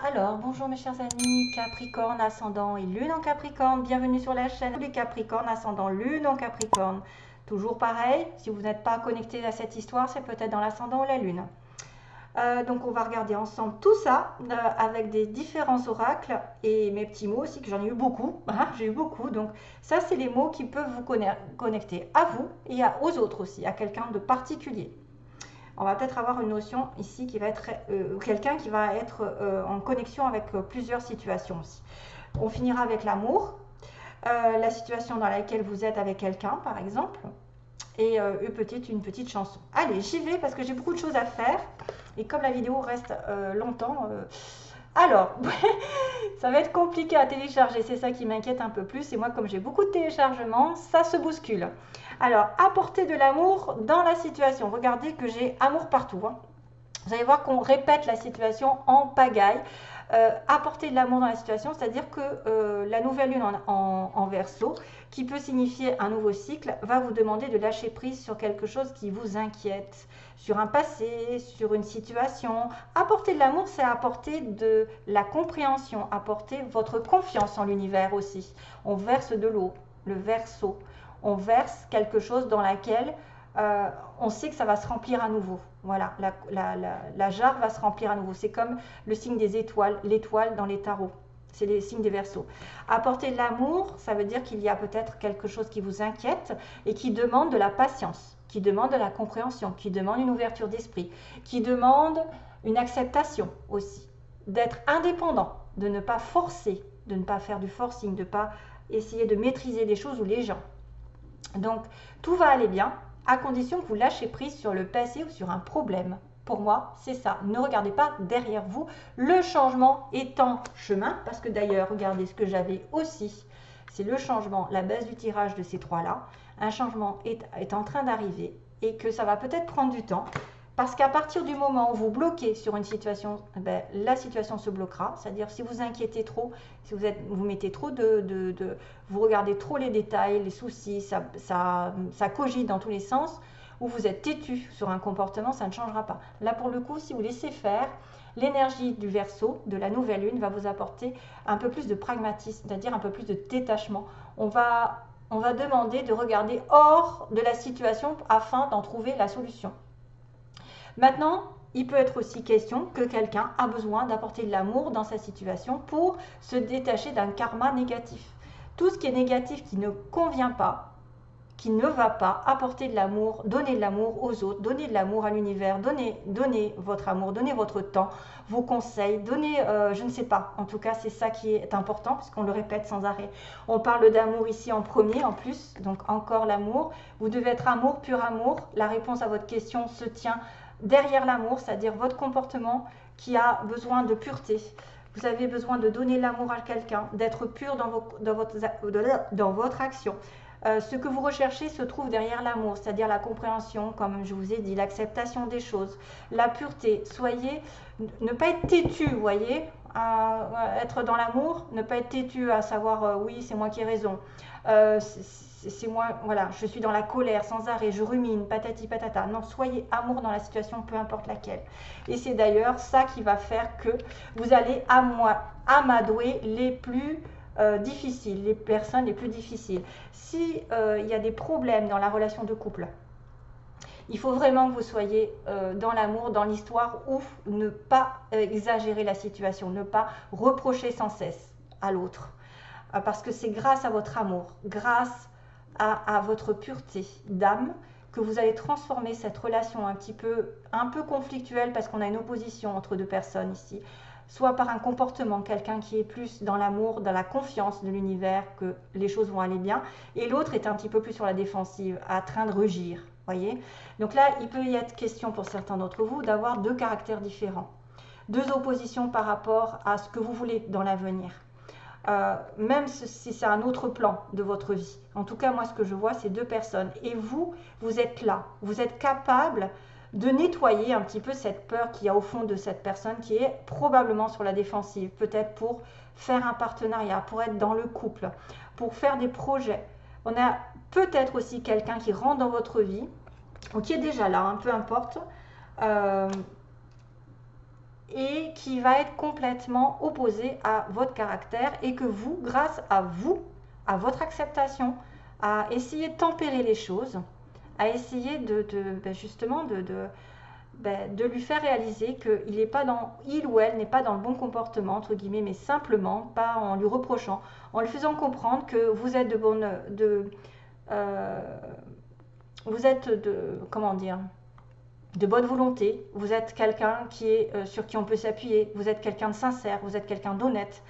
Alors, bonjour mes chers amis, Capricorne, ascendant et lune en Capricorne. Bienvenue sur la chaîne des Capricornes, ascendant, lune en Capricorne. Toujours pareil, si vous n'êtes pas connecté à cette histoire, c'est peut-être dans l'ascendant ou la lune. Donc on va regarder ensemble tout ça avec des différents oracles et mes petits mots aussi, que j'en ai eu beaucoup. Hein, j'ai eu beaucoup. Donc ça, c'est les mots qui peuvent vous connecter à vous et aux autres aussi, à quelqu'un de particulier. On va peut-être avoir une notion ici qui va être quelqu'un qui va être en connexion avec plusieurs situations aussi. On finira avec l'amour, la situation dans laquelle vous êtes avec quelqu'un par exemple, et une petite chanson. Allez, j'y vais parce que j'ai beaucoup de choses à faire et comme la vidéo reste longtemps, alors ça va être compliqué à télécharger, c'est ça qui m'inquiète un peu plus, et moi comme j'ai beaucoup de téléchargements, ça se bouscule. Alors, apporter de l'amour dans la situation. Regardez que j'ai amour partout. Hein. Vous allez voir qu'on répète la situation en pagaille. Apporter de l'amour dans la situation, c'est-à-dire que la nouvelle lune en Verseau, qui peut signifier un nouveau cycle, va vous demander de lâcher prise sur quelque chose qui vous inquiète, sur un passé, sur une situation. Apporter de l'amour, c'est apporter de la compréhension, apporter votre confiance en l'univers aussi. On verse de l'eau, le Verseau. On verse quelque chose dans laquelle on sait que ça va se remplir à nouveau. Voilà, la jarre va se remplir à nouveau. C'est comme le signe des étoiles, l'étoile dans les tarots. C'est les signes des Verseaux. Apporter de l'amour, ça veut dire qu'il y a peut-être quelque chose qui vous inquiète et qui demande de la patience, qui demande de la compréhension, qui demande une ouverture d'esprit, qui demande une acceptation aussi, d'être indépendant, de ne pas forcer, de ne pas faire du forcing, de ne pas essayer de maîtriser les choses ou les gens. Donc, tout va aller bien, à condition que vous lâchez prise sur le passé ou sur un problème. Pour moi, c'est ça. Ne regardez pas derrière vous. Le changement est en chemin, parce que d'ailleurs, regardez ce que j'avais aussi. C'est le changement, la base du tirage de ces trois-là. Un changement est en train d'arriver et que ça va peut-être prendre du temps. Parce qu'à partir du moment où vous bloquez sur une situation, ben, la situation se bloquera. C'est-à-dire si vous inquiétez trop, si vous mettez trop vous regardez trop les détails, les soucis, ça cogite dans tous les sens, ou vous êtes têtu sur un comportement, ça ne changera pas. Là pour le coup, si vous laissez faire, l'énergie du Verseau, de la nouvelle lune, va vous apporter un peu plus de pragmatisme, c'est-à-dire un peu plus de détachement. On va demander de regarder hors de la situation afin d'en trouver la solution. Maintenant, il peut être aussi question que quelqu'un a besoin d'apporter de l'amour dans sa situation pour se détacher d'un karma négatif. Tout ce qui est négatif, qui ne convient pas, qui ne va pas, apporter de l'amour, donner de l'amour aux autres, donner de l'amour à l'univers, donnez votre amour, donnez votre temps, vos conseils, donnez, je ne sais pas, en tout cas c'est ça qui est important puisqu'on le répète sans arrêt. On parle d'amour ici en premier en plus, donc encore l'amour. Vous devez être amour, pur amour. La réponse à votre question se tient derrière l'amour, c'est-à-dire votre comportement qui a besoin de pureté. Vous avez besoin de donner l'amour à quelqu'un, d'être pur dans votre action. Ce que vous recherchez se trouve derrière l'amour, c'est-à-dire la compréhension, comme je vous ai dit, l'acceptation des choses, la pureté. Ne pas être têtu, vous voyez, être dans l'amour, ne pas être têtu à savoir oui, c'est moi qui ai raison. C'est moi, voilà, je suis dans la colère sans arrêt, je rumine, patati patata. Non, soyez amour dans la situation, peu importe laquelle. Et c'est d'ailleurs ça qui va faire que vous allez amadouer les plus difficiles, les personnes les plus difficiles. Si il y a des problèmes dans la relation de couple, il faut vraiment que vous soyez dans l'amour, dans l'histoire, ou ne pas exagérer la situation, ne pas reprocher sans cesse à l'autre. Parce que c'est grâce à votre amour, grâce à votre pureté d'âme, que vous allez transformer cette relation un peu conflictuelle, parce qu'on a une opposition entre deux personnes ici, soit par un comportement, quelqu'un qui est plus dans l'amour, dans la confiance de l'univers, que les choses vont aller bien, et l'autre est un petit peu plus sur la défensive, en train de rugir, voyez. Donc là, il peut y être question pour certains d'entre vous d'avoir deux caractères différents, deux oppositions par rapport à ce que vous voulez dans l'avenir. Même si c'est un autre plan de votre vie. En tout cas, moi, ce que je vois, c'est deux personnes. Et vous êtes là. Vous êtes capable de nettoyer un petit peu cette peur qu'il y a au fond de cette personne qui est probablement sur la défensive. Peut-être pour faire un partenariat, pour être dans le couple, pour faire des projets. On a peut-être aussi quelqu'un qui rentre dans votre vie, ou qui est déjà là, hein, peu importe. et qui va être complètement opposé à votre caractère et que vous, grâce à vous, à votre acceptation, à essayer de tempérer les choses, à essayer justement de lui faire réaliser il ou elle n'est pas dans le bon comportement, entre guillemets, mais simplement, pas en lui reprochant, en lui faisant comprendre que vous êtes comment dire, de bonne volonté, vous êtes quelqu'un sur qui on peut s'appuyer, vous êtes quelqu'un de sincère, vous êtes quelqu'un d'honnête,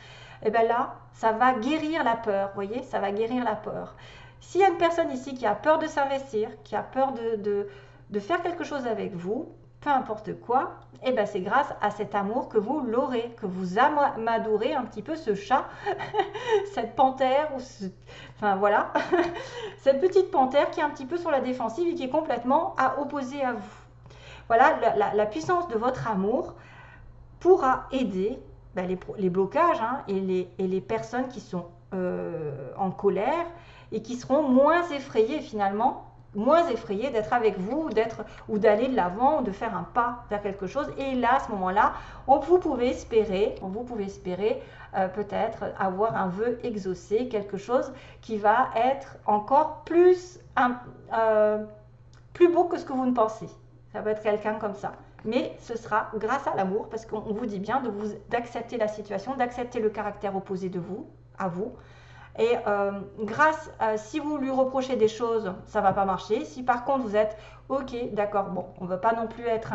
et bien là, ça va guérir la peur, vous voyez, ça va guérir la peur. S'il y a une personne ici qui a peur de s'investir, qui a peur de faire quelque chose avec vous, peu importe quoi, et bien c'est grâce à cet amour que vous l'aurez, que vous amadorez un petit peu ce chat, cette panthère, enfin voilà, cette petite panthère qui est un petit peu sur la défensive et qui est complètement opposée à vous. Voilà, la puissance de votre amour pourra aider les blocages et les personnes qui sont en colère et qui seront moins effrayées finalement, moins effrayées d'être avec vous ou d'aller de l'avant ou de faire un pas vers quelque chose. Et là, à ce moment-là, vous pouvez espérer peut-être avoir un vœu exaucé, quelque chose qui va être encore plus beau que ce que vous ne pensez. Ça peut être quelqu'un comme ça. Mais ce sera grâce à l'amour, parce qu'on vous dit bien d'accepter la situation, d'accepter le caractère opposé à vous. Et si vous lui reprochez des choses, ça ne va pas marcher. Si par contre vous êtes ok, d'accord, bon, on ne veut pas non plus être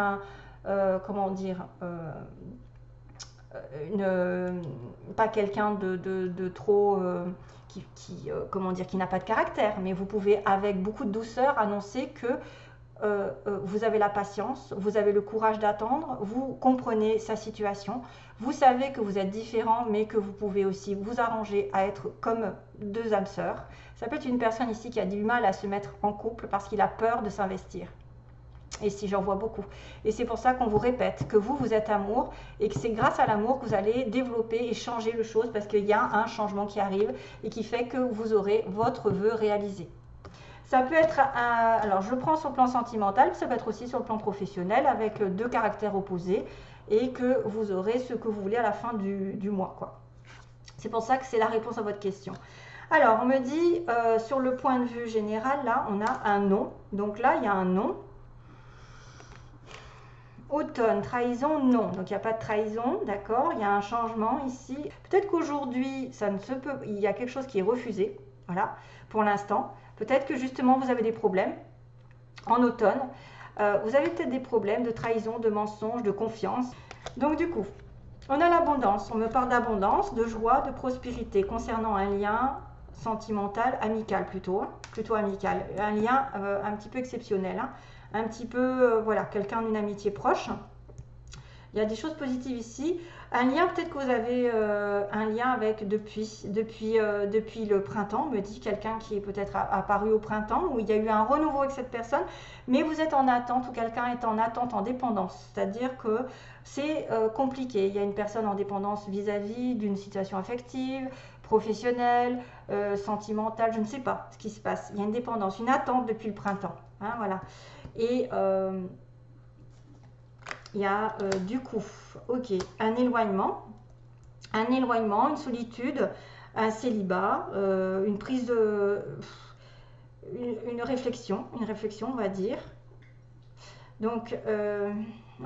pas quelqu'un de trop qui n'a pas de caractère, mais vous pouvez avec beaucoup de douceur annoncer que vous avez la patience, vous avez le courage d'attendre, vous comprenez sa situation, vous savez que vous êtes différent, mais que vous pouvez aussi vous arranger à être comme deux âmes sœurs. Ça peut être une personne ici qui a du mal à se mettre en couple parce qu'il a peur de s'investir. Et si j'en vois beaucoup. Et c'est pour ça qu'on vous répète que vous êtes amour et que c'est grâce à l'amour que vous allez développer et changer les choses parce qu'il y a un changement qui arrive et qui fait que vous aurez votre vœu réalisé. Ça peut être, alors je le prends sur le plan sentimental, ça peut être aussi sur le plan professionnel avec deux caractères opposés et que vous aurez ce que vous voulez à la fin du mois, quoi. C'est pour ça que c'est la réponse à votre question. Alors, on me dit, sur le point de vue général, là, on a un non. Donc là, il y a un non. Automne, trahison, non. Donc il n'y a pas de trahison, d'accord. Il y a un changement ici. Peut-être qu'aujourd'hui, il y a quelque chose qui est refusé, voilà, pour l'instant. Peut-être que justement, vous avez des problèmes en automne. Vous avez peut-être des problèmes de trahison, de mensonge, de confiance. Donc du coup, on a l'abondance. On me parle d'abondance, de joie, de prospérité concernant un lien sentimental, amical plutôt amical. Un lien un petit peu exceptionnel, un petit peu, voilà, quelqu'un d'une amitié proche. Il y a des choses positives ici. Un lien, peut-être que vous avez un lien avec depuis le printemps, me dit quelqu'un qui est peut-être apparu au printemps, où il y a eu un renouveau avec cette personne, mais vous êtes en attente, ou quelqu'un est en attente, en dépendance. C'est-à-dire que c'est compliqué. Il y a une personne en dépendance vis-à-vis d'une situation affective, professionnelle, sentimentale, je ne sais pas ce qui se passe. Il y a une dépendance, une attente depuis le printemps. Voilà. Et il y a du coup, ok, un éloignement, une solitude, un célibat, une prise de, une réflexion, on va dire. Donc,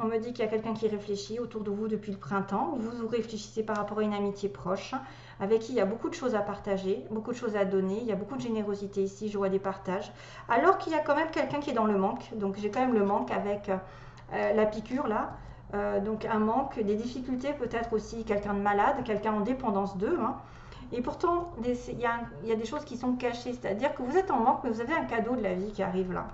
on me dit qu'il y a quelqu'un qui réfléchit autour de vous depuis le printemps. Vous réfléchissez par rapport à une amitié proche, avec qui il y a beaucoup de choses à partager, beaucoup de choses à donner. Il y a beaucoup de générosité ici, je vois des partages. Alors qu'il y a quand même quelqu'un qui est dans le manque. Donc, j'ai quand même le manque avec la piqûre là. Donc, un manque, des difficultés, peut-être aussi quelqu'un de malade, quelqu'un en dépendance d'eux. Et pourtant, il y a des choses qui sont cachées. C'est-à-dire que vous êtes en manque, mais vous avez un cadeau de la vie qui arrive là.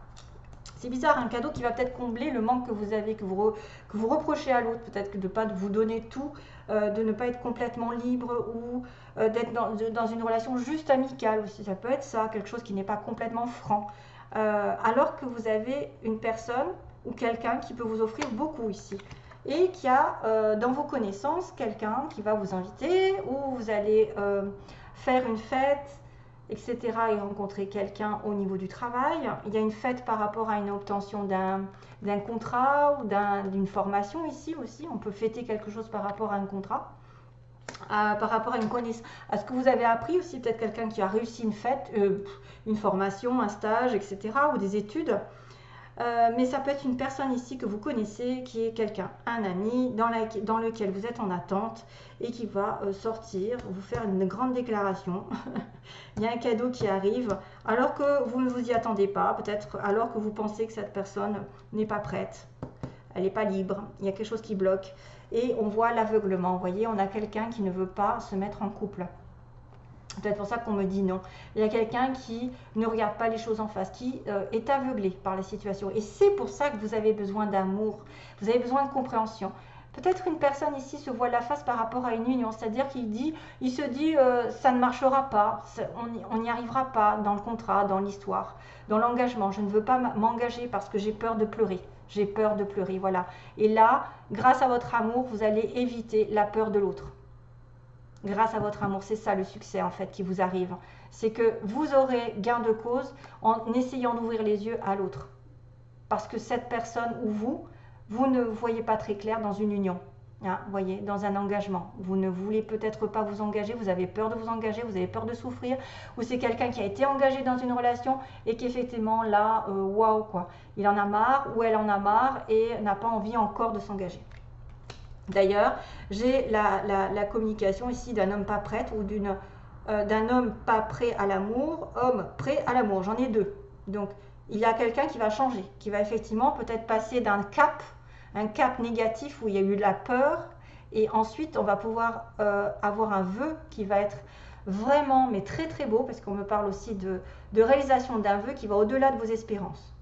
C'est bizarre, un cadeau qui va peut-être combler le manque que vous avez, que vous reprochez à l'autre, peut-être que de ne pas vous donner tout, de ne pas être complètement libre ou d'être dans une relation juste amicale aussi. Ça peut être ça, quelque chose qui n'est pas complètement franc. Alors que vous avez une personne ou quelqu'un qui peut vous offrir beaucoup ici. Et qu'il y a dans vos connaissances quelqu'un qui va vous inviter ou vous allez faire une fête. etc. et rencontrer quelqu'un au niveau du travail. Il y a une fête par rapport à une obtention d'un contrat ou d'une formation ici aussi. On peut fêter quelque chose par rapport à un contrat. Par rapport à une connaissance, à ce que vous avez appris aussi, peut-être quelqu'un qui a réussi une fête, une formation, un stage, etc. ou des études. Mais ça peut être une personne ici que vous connaissez, qui est quelqu'un, un ami dans lequel vous êtes en attente et qui va sortir, vous faire une grande déclaration. Il y a un cadeau qui arrive alors que vous ne vous y attendez pas, peut-être alors que vous pensez que cette personne n'est pas prête, elle n'est pas libre, il y a quelque chose qui bloque. Et on voit l'aveuglement, vous voyez, on a quelqu'un qui ne veut pas se mettre en couple. C'est peut-être pour ça qu'on me dit non. Il y a quelqu'un qui ne regarde pas les choses en face, qui est aveuglé par la situation. Et c'est pour ça que vous avez besoin d'amour, vous avez besoin de compréhension. Peut-être une personne ici se voit la face par rapport à une union, c'est-à-dire il se dit ça ne marchera pas, on n'y arrivera pas dans le contrat, dans l'histoire, dans l'engagement. Je ne veux pas m'engager parce que j'ai peur de pleurer. J'ai peur de pleurer, voilà. Et là, grâce à votre amour, vous allez éviter la peur de l'autre. Grâce à votre amour, c'est ça le succès en fait qui vous arrive. C'est que vous aurez gain de cause en essayant d'ouvrir les yeux à l'autre. Parce que cette personne ou vous ne voyez pas très clair dans une union. Hein, voyez, dans un engagement. Vous ne voulez peut-être pas vous engager, vous avez peur de vous engager, vous avez peur de souffrir, ou c'est quelqu'un qui a été engagé dans une relation et qu'effectivement là, waouh quoi, il en a marre ou elle en a marre et n'a pas envie encore de s'engager. D'ailleurs, j'ai la communication ici d'un homme pas prêt ou d'un homme pas prêt à l'amour, homme prêt à l'amour. J'en ai deux. Donc, il y a quelqu'un qui va changer, qui va effectivement peut-être passer d'un cap, un cap négatif où il y a eu de la peur, et ensuite on va pouvoir avoir un vœu qui va être vraiment, mais très très beau, parce qu'on me parle aussi de réalisation d'un vœu qui va au-delà de vos espérances.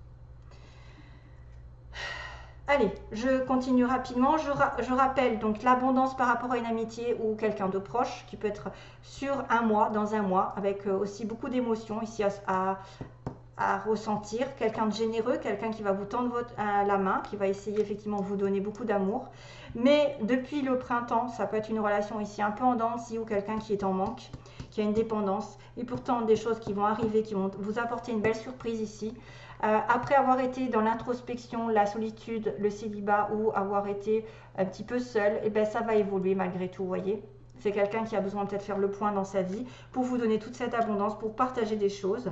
Allez, je continue rapidement. Je rappelle donc l'abondance par rapport à une amitié ou quelqu'un de proche qui peut être sur un mois, dans un mois, avec aussi beaucoup d'émotions ici à ressentir. Quelqu'un de généreux, quelqu'un qui va vous tendre la main, qui va essayer effectivement de vous donner beaucoup d'amour. Mais depuis le printemps, ça peut être une relation ici un peu en dents de scie ou quelqu'un qui est en manque, qui a une dépendance. Et pourtant, des choses qui vont arriver, qui vont vous apporter une belle surprise ici. Après avoir été dans l'introspection, la solitude, le célibat ou avoir été un petit peu seul, et ben ça va évoluer malgré tout, vous voyez. C'est quelqu'un qui a besoin peut-être faire le point dans sa vie pour vous donner toute cette abondance, pour partager des choses.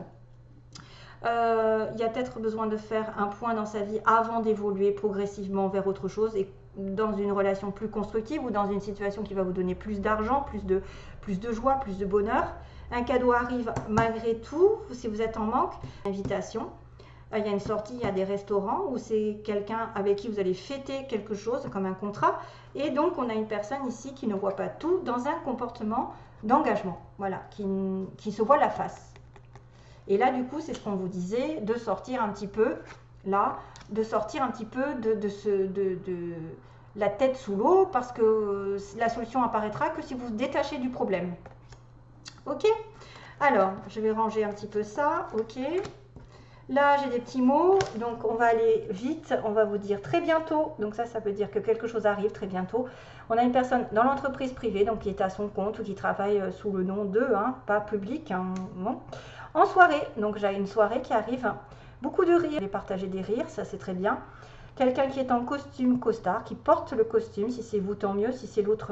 Il y a peut-être besoin de faire un point dans sa vie avant d'évoluer progressivement vers autre chose et dans une relation plus constructive ou dans une situation qui va vous donner plus d'argent, plus de joie, plus de bonheur. Un cadeau arrive malgré tout, si vous êtes en manque, invitation. Il y a une sortie, il y a des restaurants où c'est quelqu'un avec qui vous allez fêter quelque chose comme un contrat. Et donc, on a une personne ici qui ne voit pas tout dans un comportement d'engagement, voilà, qui se voit la face. Et là, du coup, c'est ce qu'on vous disait, de sortir un petit peu, là, de sortir un petit peu de la tête sous l'eau, parce que la solution apparaîtra que si vous vous détachez du problème. Ok? Alors, je vais ranger un petit peu ça, ok? Là, j'ai des petits mots, donc on va aller vite, on va vous dire très bientôt. Donc ça veut dire que quelque chose arrive très bientôt. On a une personne dans l'entreprise privée, donc qui est à son compte ou qui travaille sous le nom de, pas public, non. En soirée, donc j'ai une soirée qui arrive, beaucoup de rires, je vais partager des rires, ça c'est très bien. Quelqu'un qui est en costume costard, qui porte le costume, si c'est vous tant mieux, si c'est l'autre,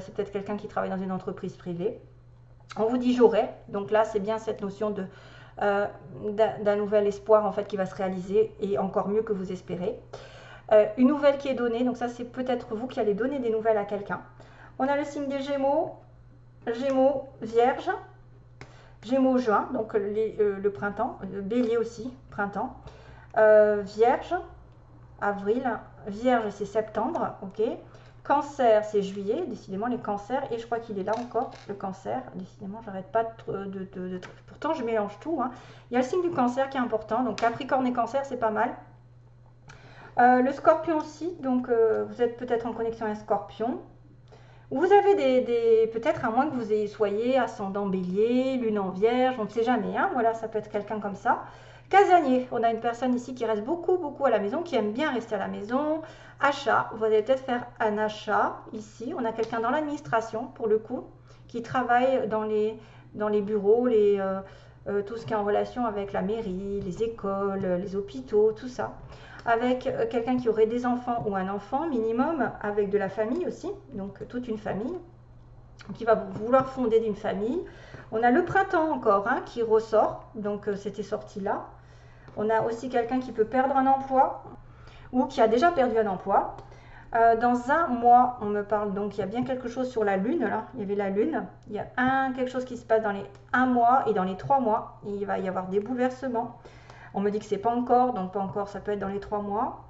c'est peut-être quelqu'un qui travaille dans une entreprise privée. On vous dit j'aurai, donc là c'est bien cette notion d'un nouvel espoir en fait qui va se réaliser et encore mieux que vous espérez. Une nouvelle qui est donnée, donc ça c'est peut-être vous qui allez donner des nouvelles à quelqu'un. On a le signe des Gémeaux, Gémeaux, Vierge, Gémeaux juin, donc le printemps, Bélier aussi, printemps, Vierge, avril, Vierge c'est septembre, ok. Cancer, c'est juillet, décidément les cancers, et je crois qu'il est là encore, le cancer, décidément, j'arrête pas pourtant je mélange tout, hein. Il y a le signe du cancer qui est important, donc Capricorne et cancer, c'est pas mal. Le scorpion aussi, donc vous êtes peut-être en connexion avec un scorpion. Vous avez peut-être, à moins que vous soyez ascendant bélier, lune en vierge, on ne sait jamais, hein, voilà, ça peut être quelqu'un comme ça. Casanier, on a une personne ici qui reste beaucoup à la maison, qui aime bien rester à la maison. Achat, vous allez peut-être faire un achat ici. On a quelqu'un dans l'administration, pour le coup, qui travaille dans dans les bureaux, tout ce qui est en relation avec la mairie, les écoles, les hôpitaux, tout ça. Avec quelqu'un qui aurait des enfants ou un enfant minimum, avec de la famille aussi, donc toute une famille, qui va vouloir fonder une famille. On a le printemps encore hein, qui ressort, donc c'était sorti là. On a aussi quelqu'un qui peut perdre un emploi ou qui a déjà perdu un emploi. Dans un mois, on me parle, donc il y a bien quelque chose sur la lune, là, il y avait la lune, il y a quelque chose qui se passe dans les 1 mois et dans les 3 mois, il va y avoir des bouleversements. On me dit que c'est pas encore, donc pas encore, ça peut être dans les 3 mois.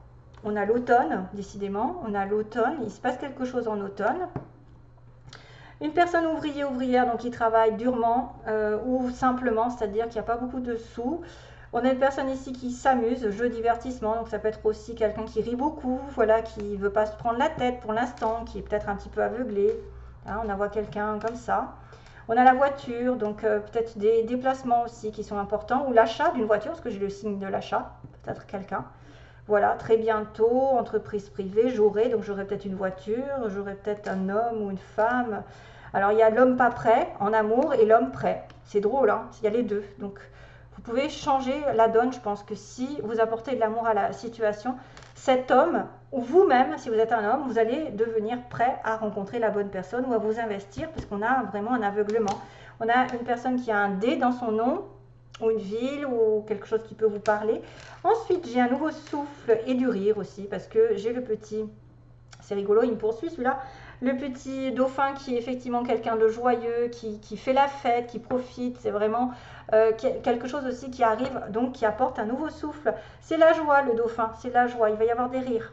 On a l'automne, décidément, on a l'automne, il se passe quelque chose en automne. Une personne ouvrière, donc qui travaille durement ou simplement, c'est-à-dire qu'il n'y a pas beaucoup de sous. On a une personne ici qui s'amuse, jeu divertissement, donc ça peut être aussi quelqu'un qui rit beaucoup, voilà, qui ne veut pas se prendre la tête pour l'instant, qui est peut-être un petit peu aveuglé. Hein, on voit quelqu'un comme ça. On a la voiture, donc peut-être des déplacements aussi qui sont importants, ou l'achat d'une voiture, parce que j'ai le signe de l'achat, peut-être quelqu'un. Voilà, très bientôt, entreprise privée, donc j'aurai peut-être une voiture, j'aurai peut-être un homme ou une femme. Alors il y a l'homme pas prêt en amour et l'homme prêt. C'est drôle, hein, il y a les deux. Donc vous pouvez changer la donne, je pense que si vous apportez de l'amour à la situation, cet homme, ou vous-même, si vous êtes un homme, vous allez devenir prêt à rencontrer la bonne personne ou à vous investir, parce qu'on a vraiment un aveuglement. On a une personne qui a un D dans son nom, ou une ville, ou quelque chose qui peut vous parler. Ensuite, j'ai un nouveau souffle et du rire aussi, parce que j'ai le petit, c'est rigolo, il me poursuit celui-là, le petit dauphin qui est effectivement quelqu'un de joyeux, qui fait la fête, qui profite, c'est vraiment quelque chose aussi qui arrive, donc qui apporte un nouveau souffle. C'est la joie, le dauphin, c'est la joie, il va y avoir des rires.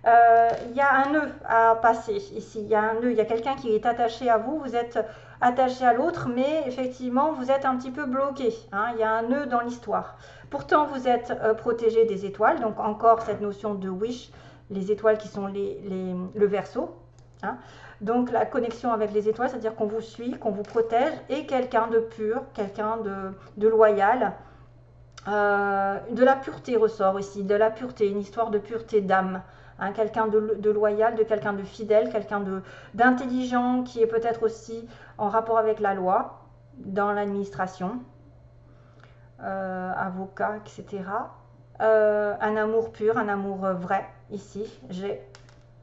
Il y a un nœud à passer ici, il y a un nœud, il y a quelqu'un qui est attaché à vous, vous êtes attaché à l'autre, mais effectivement vous êtes un petit peu bloqué, hein, il y a un nœud dans l'histoire. Pourtant vous êtes protégé des étoiles, donc encore cette notion de wish, les étoiles qui sont le Verseau. Hein. Donc la connexion avec les étoiles, c'est-à-dire qu'on vous suit, qu'on vous protège, et quelqu'un de pur, quelqu'un de loyal. De la pureté ressort ici, de la pureté, une histoire de pureté d'âme. Hein, quelqu'un de loyal, de quelqu'un de fidèle, quelqu'un d'intelligent qui est peut-être aussi en rapport avec la loi, dans l'administration, avocat, etc. Un amour pur, un amour vrai. Ici, j'ai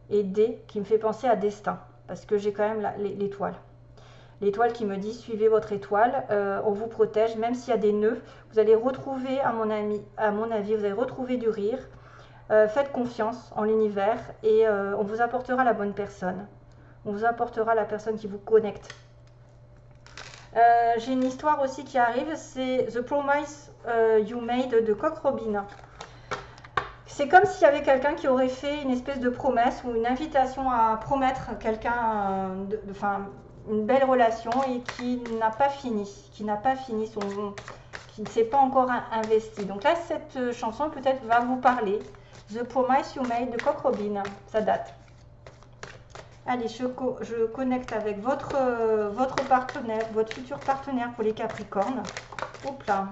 D qui me fait penser à destin, parce que j'ai quand même l'étoile. L'étoile qui me dit suivez votre étoile, on vous protège, même s'il y a des nœuds, vous allez retrouver, à mon avis, vous allez retrouver du rire. Faites confiance en l'univers et on vous apportera la bonne personne. On vous apportera la personne qui vous connecte. J'ai une histoire aussi qui arrive, c'est The Promise You Made de Cock Robin. C'est comme s'il y avait quelqu'un qui aurait fait une espèce de promesse ou une invitation à promettre quelqu'un, une belle relation et qui n'a pas fini, qui ne s'est pas encore investi. Donc là, cette chanson peut-être va vous parler. The Promise You Made de Cock Robin, ça date. Allez, je connecte avec votre partenaire, votre futur partenaire pour les Capricornes. Hop là.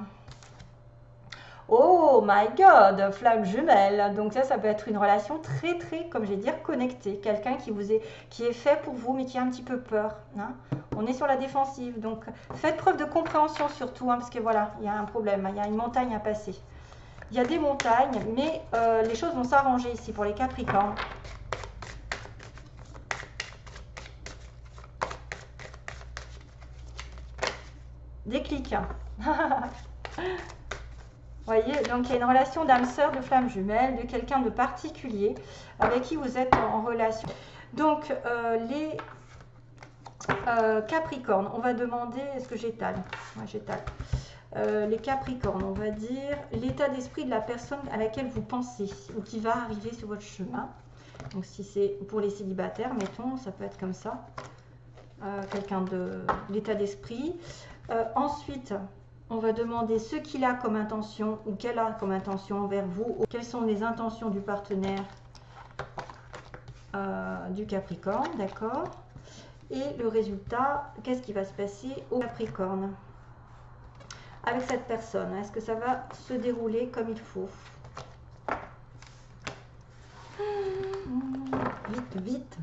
Oh my God, flamme jumelle. Donc ça peut être une relation très, comme je vais dire, connectée. Quelqu'un qui est fait pour vous, mais qui a un petit peu peur. Hein. On est sur la défensive. Donc faites preuve de compréhension surtout, hein, parce que voilà, il y a un problème, il y a une montagne à passer. Il y a des montagnes, mais les choses vont s'arranger ici pour les Capricornes. Déclic. Voyez, donc il y a une relation d'âme sœur, de flamme jumelle, de quelqu'un de particulier avec qui vous êtes en relation. Donc les Capricornes, on va demander, est-ce que j'étale? Moi j'étale. Les Capricornes, on va dire l'état d'esprit de la personne à laquelle vous pensez ou qui va arriver sur votre chemin. Donc si c'est pour les célibataires, mettons, ça peut être comme ça. Quelqu'un de l'état d'esprit. Ensuite, on va demander ce qu'il a comme intention ou qu'elle a comme intention envers vous. Ou quelles sont les intentions du partenaire du Capricorne, d'accord? Et le résultat, qu'est-ce qui va se passer au Capricorne avec cette personne? Est-ce que ça va se dérouler comme il faut? Vite, vite.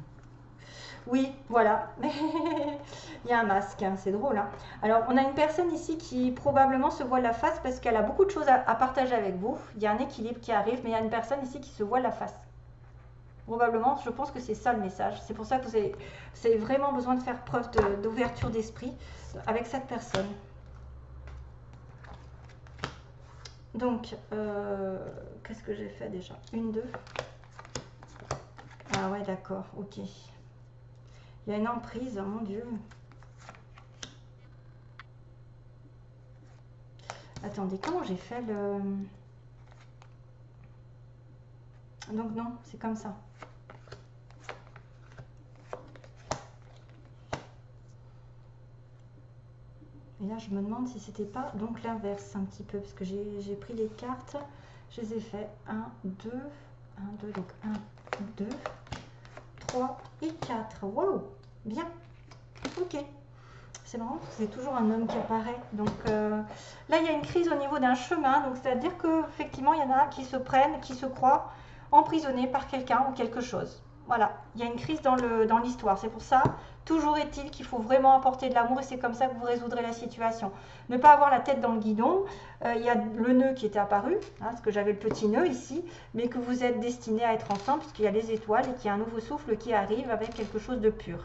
Oui, voilà. Il y a un masque, hein, c'est drôle, hein. Alors, on a une personne ici qui probablement se voit la face parce qu'elle a beaucoup de choses à partager avec vous. Il y a un équilibre qui arrive, mais il y a une personne ici qui se voit la face. Probablement, je pense que c'est ça le message. C'est pour ça que vous avez vraiment besoin de faire preuve d'ouverture d'esprit avec cette personne. Donc, qu'est-ce que j'ai fait déjà? Une, deux. Ah ouais, d'accord, ok. Il y a une emprise, oh mon Dieu. Attendez, comment j'ai fait le... Donc non, c'est comme ça. Et là, je me demande si c'était pas donc l'inverse un petit peu, parce que j'ai pris les cartes, je les ai fait 1, 2, 1, 2, donc 1, 2, 3 et 4. Waouh, bien, ok. C'est marrant, c'est toujours un homme qui apparaît. Donc là, il y a une crise au niveau d'un chemin, donc c'est-à-dire qu'effectivement, il y en a qui se prennent, qui se croient emprisonnés par quelqu'un ou quelque chose. Voilà, il y a une crise dans l'histoire. C'est pour ça, toujours est-il qu'il faut vraiment apporter de l'amour et c'est comme ça que vous résoudrez la situation. Ne pas avoir la tête dans le guidon. Il y a le nœud qui était apparu, hein, parce que j'avais le petit nœud ici, mais que vous êtes destinés à être ensemble puisqu'il y a les étoiles et qu'il y a un nouveau souffle qui arrive avec quelque chose de pur.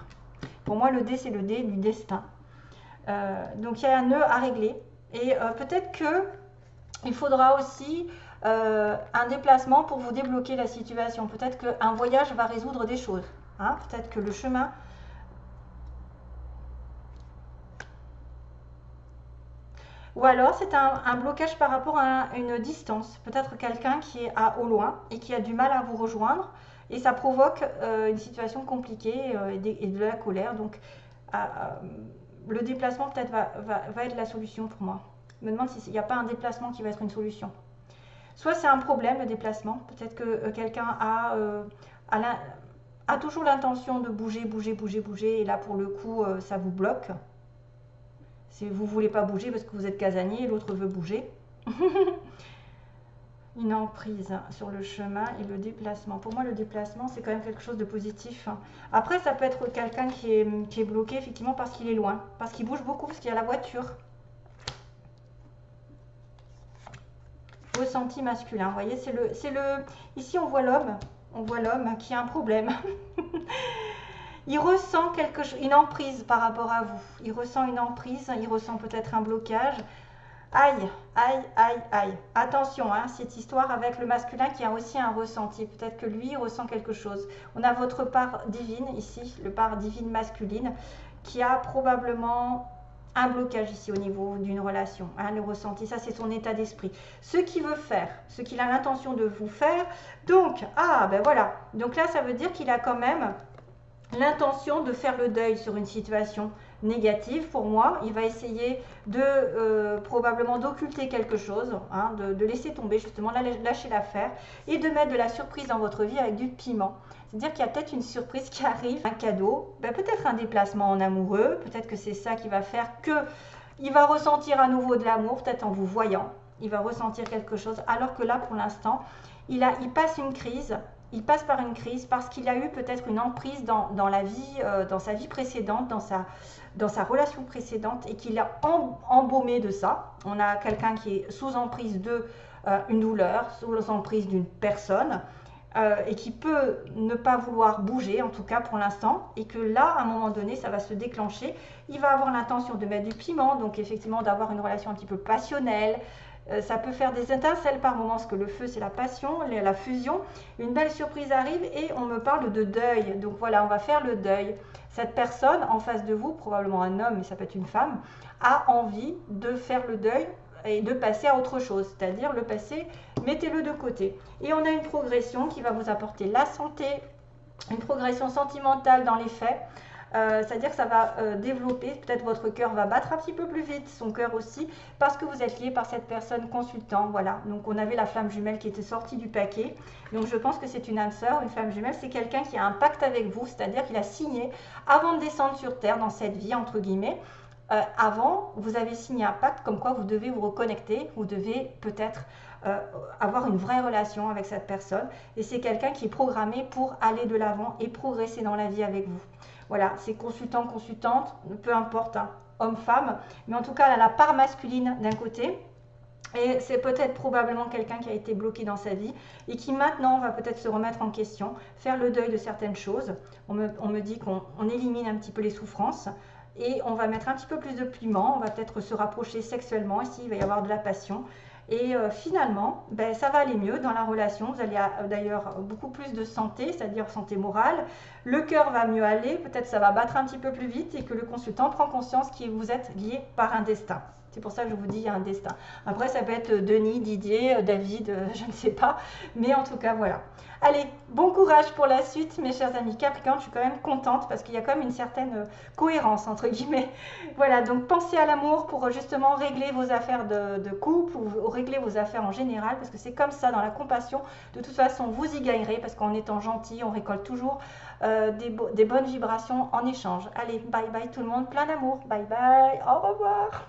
Pour moi, le dé, c'est le dé du destin. Donc il y a un nœud à régler et peut-être que il faudra aussi un déplacement pour vous débloquer la situation. Peut-être qu'un voyage va résoudre des choses, hein. Peut-être que le chemin... Ou alors c'est un blocage par rapport à une distance. Peut-être quelqu'un qui est au loin et qui a du mal à vous rejoindre et ça provoque une situation compliquée et de la colère. Donc le déplacement peut-être va être la solution pour moi. Je me demande s'il n'y a pas un déplacement qui va être une solution. Soit c'est un problème le déplacement, peut-être que quelqu'un a toujours l'intention de bouger, et là pour le coup ça vous bloque. Si vous ne voulez pas bouger parce que vous êtes casanier et l'autre veut bouger. Une emprise sur le chemin et le déplacement. Pour moi, le déplacement, c'est quand même quelque chose de positif. Après, ça peut être quelqu'un qui est bloqué, effectivement, parce qu'il est loin, parce qu'il bouge beaucoup, parce qu'il y a la voiture. Ressenti masculin, vous voyez, ici, on voit l'homme qui a un problème. Il ressent une emprise par rapport à vous. Il ressent une emprise, il ressent peut-être un blocage. Aïe, aïe, aïe, aïe. Attention, hein, cette histoire avec le masculin qui a aussi un ressenti. Peut-être que lui ressent quelque chose. On a votre part divine ici, le part divine masculine, qui a probablement un blocage ici au niveau d'une relation. Hein, le ressenti, ça c'est son état d'esprit. Ce qu'il veut faire, ce qu'il a l'intention de vous faire. Donc, ben voilà. Donc là, ça veut dire qu'il a quand même l'intention de faire le deuil sur une situation négative. Pour moi, il va essayer de probablement d'occulter quelque chose, hein, de laisser tomber justement, lâcher l'affaire et de mettre de la surprise dans votre vie avec du piment. C'est-à-dire qu'il y a peut-être une surprise qui arrive, un cadeau, peut-être un déplacement en amoureux, peut-être que c'est ça qui va faire qu'il va ressentir à nouveau de l'amour, peut-être en vous voyant, il va ressentir quelque chose, alors que là, pour l'instant, il passe une crise. Il passe par une crise parce qu'il a eu peut-être une emprise dans la vie, dans sa vie précédente, dans sa relation précédente et qu'il a embaumé de ça. On a quelqu'un qui est sous emprise d'une douleur, sous emprise d'une personne et qui peut ne pas vouloir bouger, en tout cas pour l'instant, et que là, à un moment donné, ça va se déclencher. Il va avoir l'intention de mettre du piment, donc effectivement d'avoir une relation un petit peu passionnelle. Ça peut faire des étincelles par moments, parce que le feu c'est la passion, la fusion. Une belle surprise arrive et on me parle de deuil. Donc voilà, on va faire le deuil. Cette personne en face de vous, probablement un homme, mais ça peut être une femme, a envie de faire le deuil et de passer à autre chose. C'est-à-dire le passé, mettez-le de côté. Et on a une progression qui va vous apporter la santé, une progression sentimentale dans les faits. C'est-à-dire que ça va développer, peut-être votre cœur va battre un petit peu plus vite, son cœur aussi, parce que vous êtes lié par cette personne consultant, voilà. Donc on avait la flamme jumelle qui était sortie du paquet, donc je pense que c'est une âme sœur, une flamme jumelle, c'est quelqu'un qui a un pacte avec vous, c'est-à-dire qu'il a signé, avant de descendre sur terre, dans cette vie, entre guillemets, avant, vous avez signé un pacte comme quoi vous devez vous reconnecter, vous devez peut-être avoir une vraie relation avec cette personne, et c'est quelqu'un qui est programmé pour aller de l'avant et progresser dans la vie avec vous. Voilà, c'est consultant, consultante, peu importe, hein, homme, femme, mais en tout cas, elle a la part masculine d'un côté. Et c'est peut-être probablement quelqu'un qui a été bloqué dans sa vie et qui maintenant va peut-être se remettre en question, faire le deuil de certaines choses. On me dit qu'on élimine un petit peu les souffrances et on va mettre un petit peu plus de piment, on va peut-être se rapprocher sexuellement ici, il va y avoir de la passion. Et finalement, ben, ça va aller mieux dans la relation. Vous allez d'ailleurs beaucoup plus de santé, c'est-à-dire santé morale. Le cœur va mieux aller, peut-être ça va battre un petit peu plus vite et que le consultant prend conscience que vous êtes lié par un destin. C'est pour ça que je vous dis il y a un destin. Après, ça peut être Denis, Didier, David, je ne sais pas. Mais en tout cas, voilà. Allez, bon courage pour la suite, mes chers amis Capricorne. Je suis quand même contente parce qu'il y a quand même une certaine cohérence, entre guillemets. Voilà, donc pensez à l'amour pour justement régler vos affaires de couple ou régler vos affaires en général. Parce que c'est comme ça, dans la compassion. De toute façon, vous y gagnerez parce qu'en étant gentil, on récolte toujours des bonnes vibrations en échange. Allez, bye bye tout le monde, plein d'amour. Bye bye, au revoir.